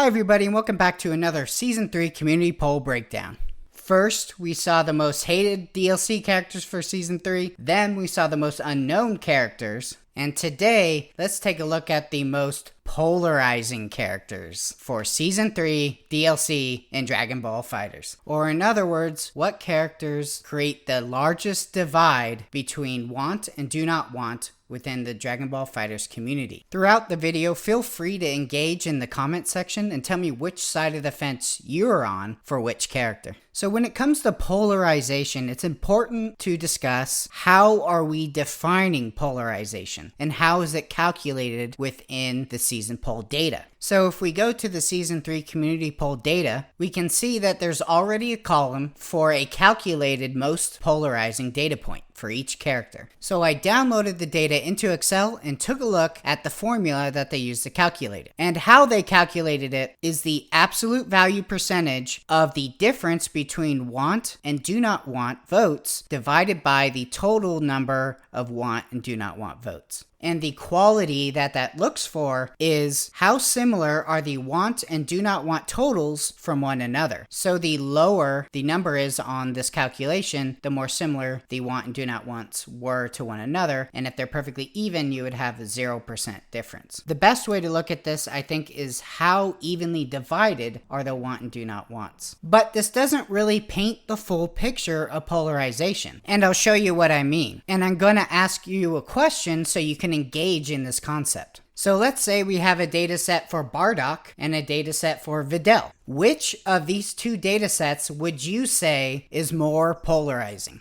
Hi everybody and welcome back to another Season 3 Community Poll Breakdown. First, we saw the most hated DLC characters for Season 3, then we saw the most unknown characters, and today, let's take a look at the most polarizing characters for Season 3 DLC in Dragon Ball FighterZ. Or in other words, what characters create the largest divide between want and do not want within the Dragon Ball FighterZ community. Throughout the video, feel free to engage in the comment section and tell me which side of the fence you're on for which character. So when it comes to polarization, it's important to discuss how are we defining polarization and how is it calculated within the season poll data. So if we go to the Season 3 community poll data, we can see that there's already a column for a calculated most polarizing data point for each character. So I downloaded the data into Excel and took a look at the formula that they used to calculate it. And how they calculated it is the absolute value percentage of the difference between want and do not want votes divided by the total number of want and do not want votes. And the quality that looks for is how similar are the want and do not want totals from one another. So the lower the number is on this calculation, the more similar the want and do not wants were to one another. And if they're perfectly even, you would have a 0% difference. The best way to look at this, I think, is how evenly divided are the want and do not wants. But this doesn't really paint the full picture of polarization. And I'll show you what I mean. And I'm going to ask you a question so you can engage in this concept. So let's say we have a data set for Bardock and a data set for Videl. Which of these two data sets would you say is more polarizing?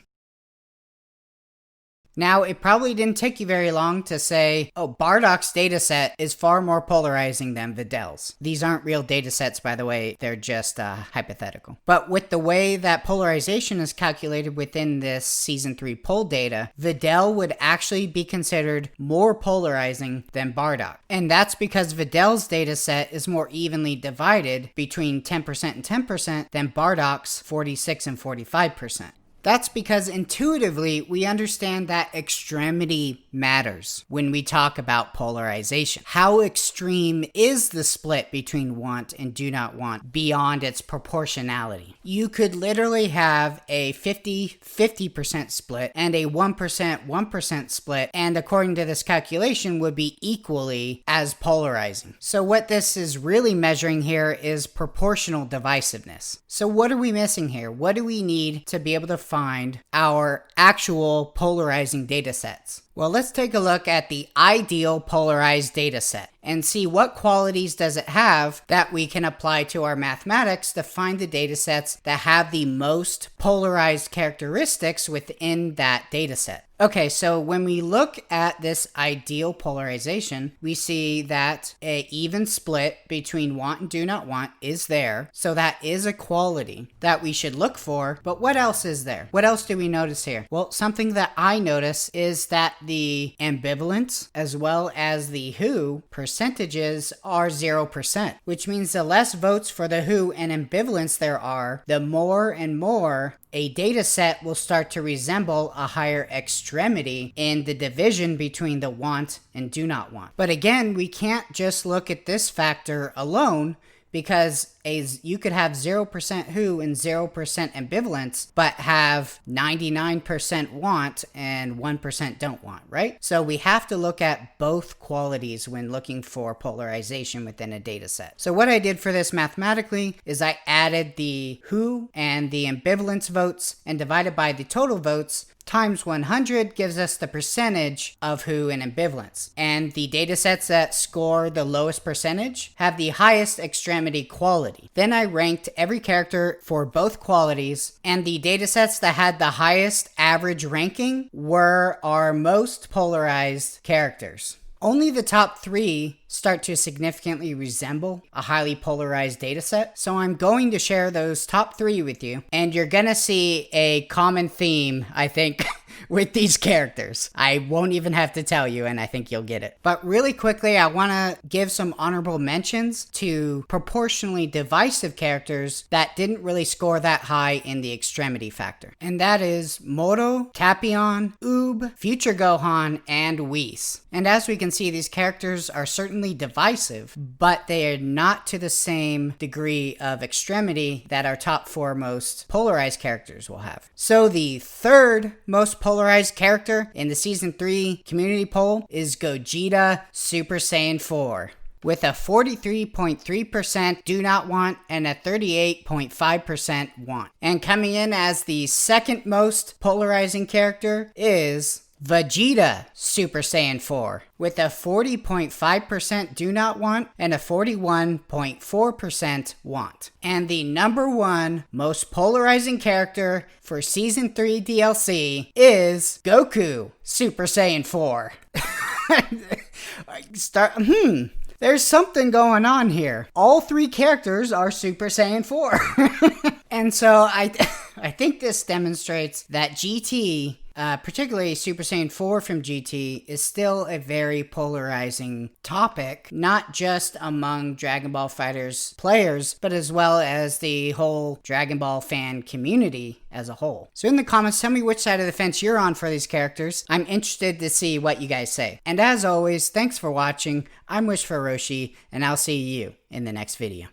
Now, it probably didn't take you very long to say, oh, Bardock's dataset is far more polarizing than Videl's. These aren't real datasets, by the way, they're just hypothetical. But with the way that polarization is calculated within this Season 3 poll data, Videl would actually be considered more polarizing than Bardock. And that's because Videl's dataset is more evenly divided between 10% and 10% than Bardock's 46 and 45%. That's because intuitively we understand that extremity matters when we talk about polarization. How extreme is the split between want and do not want beyond its proportionality? You could literally have a 50-50% split and a 1% split, and according to this calculation would be equally as polarizing. So what this is really measuring here is proportional divisiveness. So what are we missing here? What do we need to be able to find our actual polarizing data sets? Well, let's take a look at the ideal polarized data set and see what qualities does it have that we can apply to our mathematics to find the data sets that have the most polarized characteristics within that data set. Okay, so when we look at this ideal polarization, we see that an even split between want and do not want is there. So that is a quality that we should look for. But what else is there? What else do we notice here? Well, something that I notice is that the ambivalence as well as the who percentages are 0%, which means the less votes for the who and ambivalence there are, the more and more a data set will start to resemble a higher extremity in the division between the want and do not want. But again, we can't just look at this factor alone, because you could have 0% who and 0% ambivalence, but have 99% want and 1% don't want, right? So we have to look at both qualities when looking for polarization within a data set. So what I did for this mathematically is I added the who and the ambivalence votes and divided by the total votes times 100 gives us the percentage of who and ambivalence. And the data sets that score the lowest percentage have the highest extremity quality. Then I ranked every character for both qualities, and the data sets that had the highest average ranking were our most polarized characters. Only the top 3 start to significantly resemble a highly polarized dataset, so I'm going to share those top 3 with you, and you're gonna see a common theme, I think, with these characters. I won't even have to tell you, and I think you'll get it. But really quickly, I want to give some honorable mentions to proportionally divisive characters that didn't really score that high in the extremity factor. And that is Moro, Tapion, Oob, Future Gohan, and Whis. And as we can see, these characters are certainly divisive, but they are not to the same degree of extremity that our top 4 most polarized characters will have. So the third most polarized character in the Season 3 community poll is Gogeta Super Saiyan 4. With a 43.3% do not want and a 38.5% want. And coming in as the second most polarizing character is Vegeta Super Saiyan 4 with a 40.5% do not want and a 41.4% want. And the number 1 most polarizing character for Season 3 DLC is Goku Super Saiyan 4. There's something going on here. All 3 characters are Super Saiyan 4. And so I think this demonstrates that GT, particularly Super Saiyan 4 from GT, is still a very polarizing topic, not just among Dragon Ball FighterZ players, but as well as the whole Dragon Ball fan community as a whole. So in the comments, tell me which side of the fence you're on for these characters. I'm interested to see what you guys say. And as always, thanks for watching. I'm Wish for Roshi, and I'll see you in the next video.